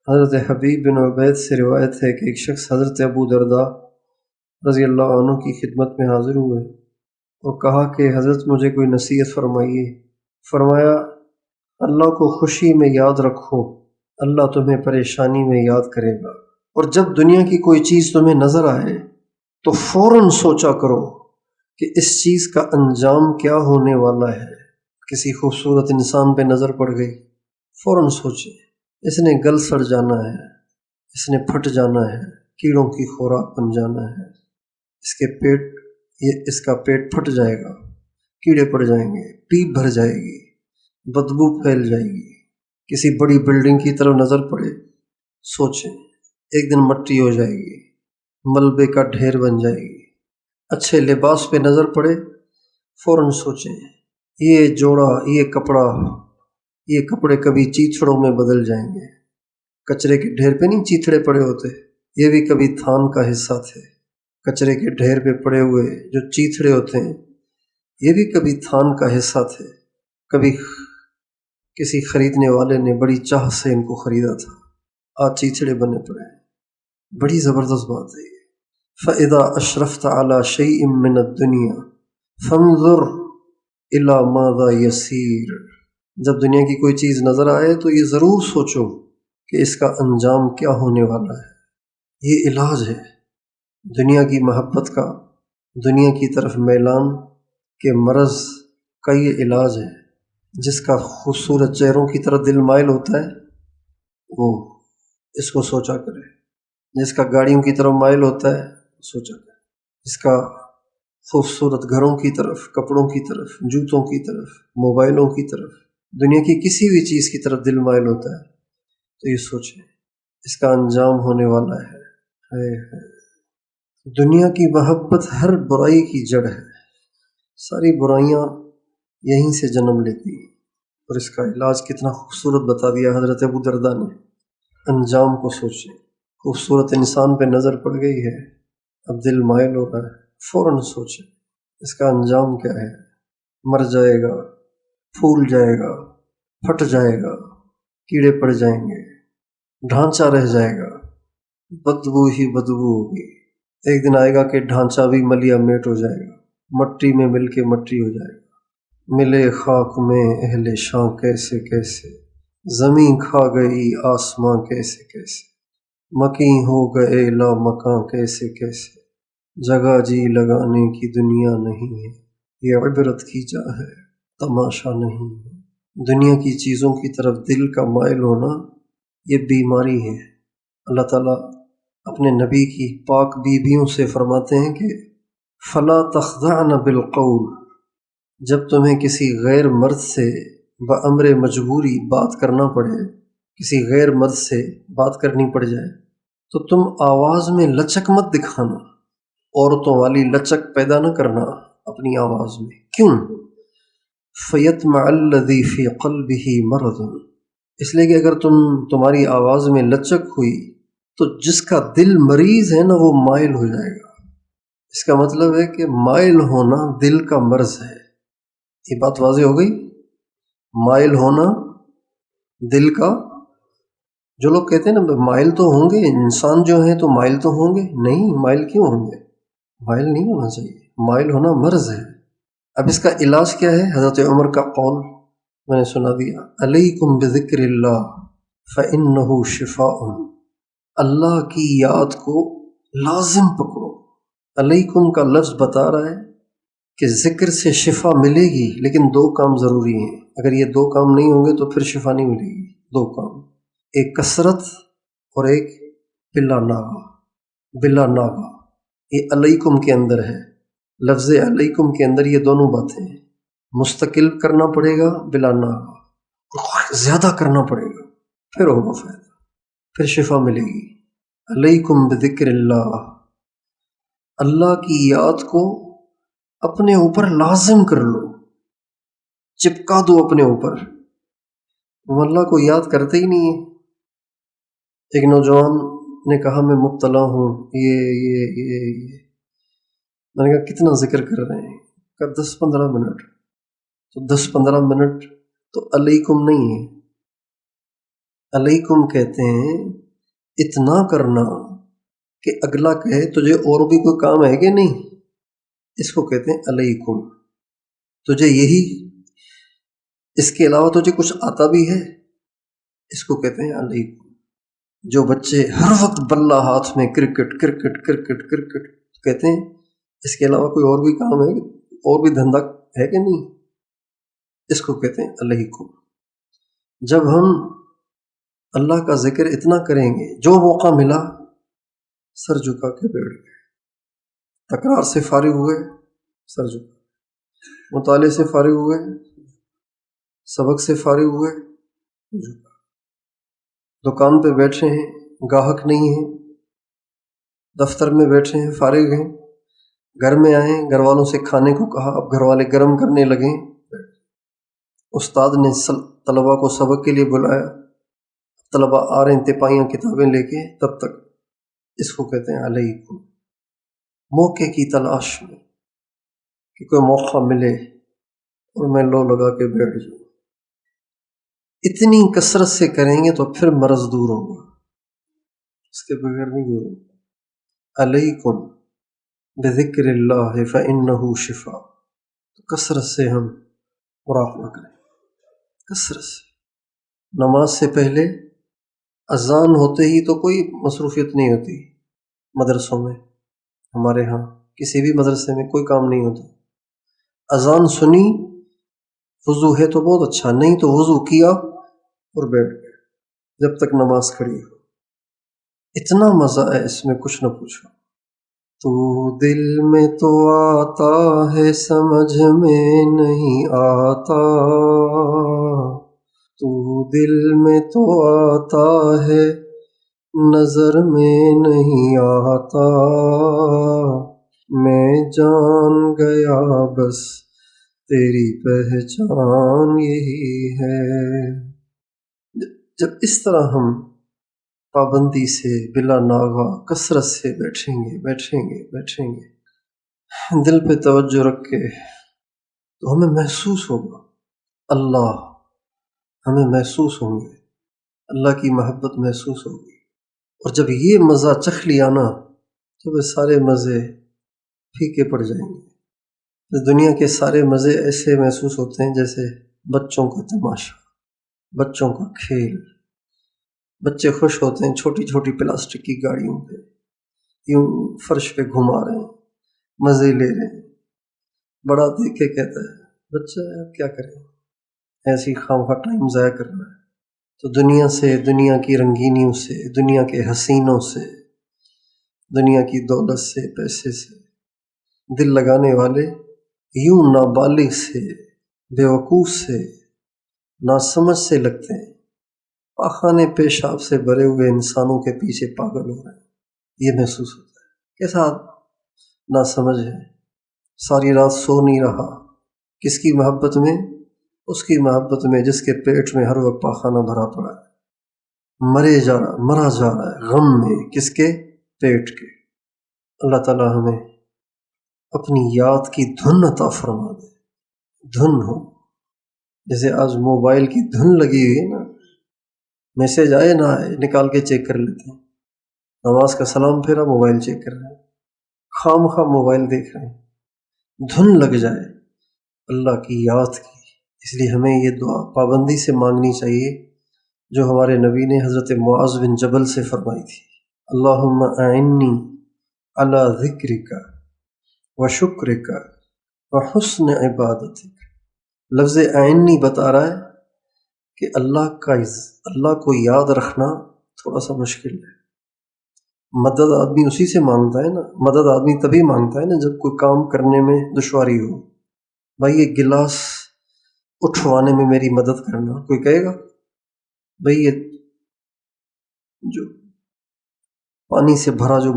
حضرت حبیب بن عبید سے روایت ہے کہ ایک شخص حضرت ابو درداء رضی اللہ عنہ کی خدمت میں حاضر ہوئے اور کہا کہ حضرت مجھے کوئی نصیحت فرمائیے۔ فرمایا اللہ کو خوشی میں یاد رکھو، اللہ تمہیں پریشانی میں یاد کرے گا، اور جب دنیا کی کوئی چیز تمہیں نظر آئے تو فوراً سوچا کرو کہ اس چیز کا انجام کیا ہونے والا ہے۔ کسی خوبصورت انسان پہ نظر پڑ گئی، فوراً سوچے اس نے گل سڑ جانا ہے، اس نے پھٹ جانا ہے، کیڑوں کی خوراک بن جانا ہے، اس کا پیٹ پھٹ جائے گا، کیڑے پڑ جائیں گے، پیپ بھر جائے گی، بدبو پھیل جائے گی۔ کسی بڑی بلڈنگ کی طرف نظر پڑے، سوچیں ایک دن مٹی ہو جائے گی، ملبے کا ڈھیر بن جائے گی۔ اچھے لباس پہ نظر پڑے، فوراً سوچیں یہ جوڑا، یہ کپڑے کبھی چیتھڑوں میں بدل جائیں گے۔ کچرے کے ڈھیر پہ نہیں چیتھڑے پڑے ہوتے، یہ بھی کبھی تھان کا حصہ تھے۔ کچرے کے ڈھیر پہ پڑے ہوئے جو چیتھڑے ہوتے ہیں یہ بھی کبھی تھان کا حصہ تھے، کبھی کسی خریدنے والے نے بڑی چاہ سے ان کو خریدا تھا، آج چیتھڑے بنے پڑے۔ بڑی زبردست بات ہے یہ۔ فَإِذَا أَشْرَفْتَ عَلَى شَيْءٍ مِّنَ الدُّنْيَا فَانظُرْ إِلَى مَاذَا يَسِيرُ۔ جب دنیا کی کوئی چیز نظر آئے تو یہ ضرور سوچو کہ اس کا انجام کیا ہونے والا ہے۔ یہ علاج ہے دنیا کی محبت کا، دنیا کی طرف میلان کے مرض کا یہ علاج ہے۔ جس کا خوبصورت چہروں کی طرف دل مائل ہوتا ہے وہ اس کو سوچا کرے، جس کا گاڑیوں کی طرف مائل ہوتا ہے سوچا کرے، جس کا خوبصورت گھروں کی طرف، کپڑوں کی طرف، جوتوں کی طرف، موبائلوں کی طرف، دنیا کی کسی بھی چیز کی طرف دل مائل ہوتا ہے تو یہ سوچیں اس کا انجام ہونے والا ہے۔ دنیا کی محبت ہر برائی کی جڑ ہے، ساری برائیاں یہیں سے جنم لیتی ہیں، اور اس کا علاج کتنا خوبصورت بتا دیا حضرت ابو درداء نے۔ انجام کو سوچیں، خوبصورت انسان پہ نظر پڑ گئی ہے، اب دل مائل ہو رہا ہے، فوراً سوچیں اس کا انجام کیا ہے۔ مر جائے گا، پھول جائے گا، پھٹ جائے گا، کیڑے پڑ جائیں گے، ڈھانچہ رہ جائے گا، بدبو ہی بدبو ہوگی۔ ایک دن آئے گا کہ ڈھانچہ بھی ملیا میٹ ہو جائے گا، مٹی میں مل کے مٹی ہو جائے گا۔ ملے خاک میں اہل شاں کیسے کیسے، زمین کھا گئی آسماں کیسے کیسے، مکیں ہو گئے لا مکاں کیسے کیسے، جگہ جی لگانے کی دنیا نہیں ہے، یہ عبرت کی جا ہے تماشا نہیں ہے۔ دنیا کی چیزوں کی طرف دل کا مائل ہونا یہ بیماری ہے۔ اللہ تعالیٰ اپنے نبی کی پاک بیویوں سے فرماتے ہیں کہ فلا تخضعن بالقول، جب تمہیں کسی غیر مرد سے بامر مجبوری بات کرنا پڑے، کسی غیر مرد سے بات کرنی پڑ جائے تو تم آواز میں لچک مت دکھانا، عورتوں والی لچک پیدا نہ کرنا اپنی آواز میں۔ کیوں؟ فَيَطْمَعَ الَّذِي فِي قَلْبِهِ مَرَضٌ، اس لیے کہ اگر تمہاری آواز میں لچک ہوئی تو جس کا دل مریض ہے نا وہ مائل ہو جائے گا۔ اس کا مطلب ہے کہ مائل ہونا دل کا مرض ہے۔ یہ بات واضح ہو گئی؟ مائل ہونا دل کا، جو لوگ کہتے ہیں نا مائل تو ہوں گے انسان جو ہیں تو مائل تو ہوں گے، نہیں، مائل کیوں ہوں گے؟ مائل نہیں ہونا چاہیے، مائل ہونا مرض ہے۔ اب اس کا علاج کیا ہے؟ حضرت عمر کا قول میں نے سنا دیا، علیکم بذکر اللہ فإنہ شفاء، اللہ کی یاد کو لازم پکڑو۔ علیکم کا لفظ بتا رہا ہے کہ ذکر سے شفا ملے گی، لیکن دو کام ضروری ہیں، اگر یہ دو کام نہیں ہوں گے تو پھر شفا نہیں ملے گی۔ دو کام، ایک کثرت اور ایک بلا ناغہ۔ بلا ناغہ یہ علیکم کے اندر ہے، لفظ علیکم کے اندر یہ دونوں باتیں ہیں، مستقل کرنا پڑے گا بلا ناغہ، زیادہ کرنا پڑے گا، پھر ہوگا فائدہ، پھر شفا ملے گی۔ علیکم بذکر اللہ، اللہ کی یاد کو اپنے اوپر لازم کر لو، چپکا دو اپنے اوپر۔ ہم اللہ کو یاد کرتے ہی نہیں ہیں۔ ایک نوجوان نے کہا میں مبتلا ہوں یہ میں نے کہا کتنا ذکر کر رہے ہیں؟ کہ 10-15 منٹ۔ تو 10-15 منٹ تو علیکم نہیں ہے، علیکم کہتے ہیں اتنا کرنا کہ اگلا کہے تجھے اور بھی کوئی کام ہے کہ نہیں، اس کو کہتے ہیں علیکم. تجھے یہی، اس کے علاوہ تجھے کچھ آتا بھی ہے، اس کو کہتے ہیں علیکم. جو بچے ہر وقت بلہ ہاتھ میں کرکٹ کرکٹ کرکٹ کرکٹ کہتے ہیں، اس کے علاوہ کوئی اور بھی کام ہے، اور بھی دھندا ہے کہ نہیں، اس کو کہتے ہیں علیکم. جب ہم اللہ کا ذکر اتنا کریں گے، جو موقع ملا سر جھکا کے بیٹھ گئے، تکرار سے فارغ ہوئے سر جھکا، مطالعے سے فارغ ہوئے، سبق سے فارغ ہوئے جھکا، دکان پہ بیٹھے ہیں گاہک نہیں ہیں، دفتر میں بیٹھے ہیں فارغ ہیں، گھر میں آئیں گھر والوں سے کھانے کو کہا، اب گھر والے گرم کرنے لگیں، استاد نے طلباء کو سبق کے لیے بلایا، طلباء آ رہے ہیں تپائیاں کتابیں لے کے، تب تک اس کو کہتے ہیں علیکم. موقع کی تلاش میں کہ کوئی موقع ملے اور میں لو لگا کے بیٹھ جاؤں. اتنی کثرت سے کریں گے تو پھر مرض دور ہوگا، اس کے بغیر نہیں دور ہوگا. علیکم بذکر اللہ فإنہ شفا. تو کثرت سے ہم مراقبہ کریں، کثرت سے. نماز سے پہلے اذان ہوتے ہی تو کوئی مصروفیت نہیں ہوتی، مدرسوں میں، ہمارے ہاں کسی بھی مدرسے میں کوئی کام نہیں ہوتا. اذان سنی، وضو ہے تو بہت اچھا، نہیں تو وضو کیا اور بیٹھ گئے جب تک نماز کھڑی ہو. اتنا مزہ ہے اس میں کچھ نہ پوچھو. تو دل میں تو آتا ہے سمجھ میں نہیں آتا، تو دل میں تو آتا ہے نظر میں نہیں آتا، میں جان گیا بس تیری پہچان یہی ہے. جب اس طرح ہم پابندی سے بلا ناغہ کثرت سے بیٹھیں گے دل پہ توجہ رکھ کے، تو ہمیں محسوس ہوگا اللہ، ہمیں محسوس ہوں گے اللہ کی محبت محسوس ہوگی. اور جب یہ مزہ چکھ لیا نا تو وہ سارے مزے پھیکے پڑ جائیں گے. اس دنیا کے سارے مزے ایسے محسوس ہوتے ہیں جیسے بچوں کا تماشا، بچوں کا کھیل. بچے خوش ہوتے ہیں چھوٹی چھوٹی پلاسٹک کی گاڑیوں پہ، یوں فرش پہ گھما رہے ہیں، مزے لے رہے ہیں. بڑا دیکھ کے کہتا ہے بچہ اب کیا کریں، ایسی خواہ ٹائم ضائع کر رہا ہے. تو دنیا سے، دنیا کی رنگینیوں سے، دنیا کے حسینوں سے، دنیا کی دولت سے، پیسے سے دل لگانے والے یوں نابالغ سے، بیوقوف سے، ناسمجھ سے لگتے ہیں، پاخانے پیشاب سے بھرے ہوئے انسانوں کے پیچھے پاگل ہو رہے ہیں. یہ محسوس ہوتا ہے کیسا ناسمجھ ہے، ساری رات سو نہیں رہا. کس کی محبت میں؟ اس کی محبت میں جس کے پیٹ میں ہر وقت پاخانہ بھرا پڑا ہے، مرا جا رہا ہے غم میں. کس کے؟ پیٹ کے. اللہ تعالی ہمیں اپنی یاد کی دھن عطا فرما دے. دھن ہو جیسے آج موبائل کی دھن لگی ہوئی ہے نا، میسج آئے نہ آئے نکال کے چیک کر لیتے ہیں. نماز کا سلام پھیرا موبائل چیک کر رہے ہیں، خام خواہ موبائل دیکھ رہے ہیں. دھن لگ جائے اللہ کی یاد کی. اس لیے ہمیں یہ دعا پابندی سے مانگنی چاہیے جو ہمارے نبی نے حضرت معاذ بن جبل سے فرمائی تھی. اللہم اعنی علی ذکرک و شکرک و حسن عبادتک. لفظ اعنی بتا رہا ہے کہ اللہ کو یاد رکھنا تھوڑا سا مشکل ہے. مدد آدمی اسی سے مانگتا ہے نا، مدد آدمی تبھی مانگتا ہے نا جب کوئی کام کرنے میں دشواری ہو. بھائی یہ گلاس اٹھوانے میں میری مدد کرنا، کوئی کہے گا؟ بھائی یہ جو پانی سے بھرا جو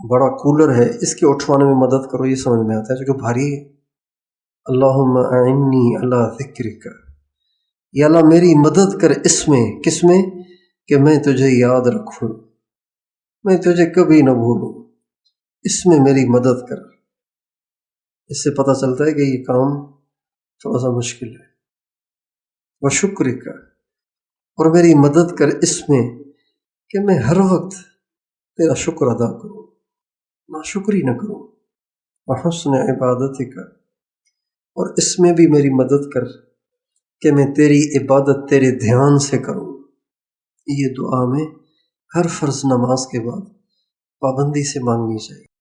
بڑا کولر ہے اس کے اٹھوانے میں مدد کرو، یہ سمجھ میں آتا ہے جو بھاری ہے. اللہم اعنی علی ذکرک، یا اللہ میری مدد کر اس میں، کس میں؟ کہ میں تجھے یاد رکھوں، میں تجھے کبھی نہ بھولوں، اس میں میری مدد کر. اس سے پتہ چلتا ہے کہ یہ کام تھوڑا سا مشکل ہے. وشکرک، اور میری مدد کر اس میں کہ میں ہر وقت تیرا شکر ادا کروں، ناشکری نہ کروں، وحسن عبادتک، اور اس میں بھی میری مدد کر کہ میں تیری عبادت تیرے دھیان سے کروں۔ یہ دعا میں ہر فرض نماز کے بعد پابندی سے مانگنی چاہیے۔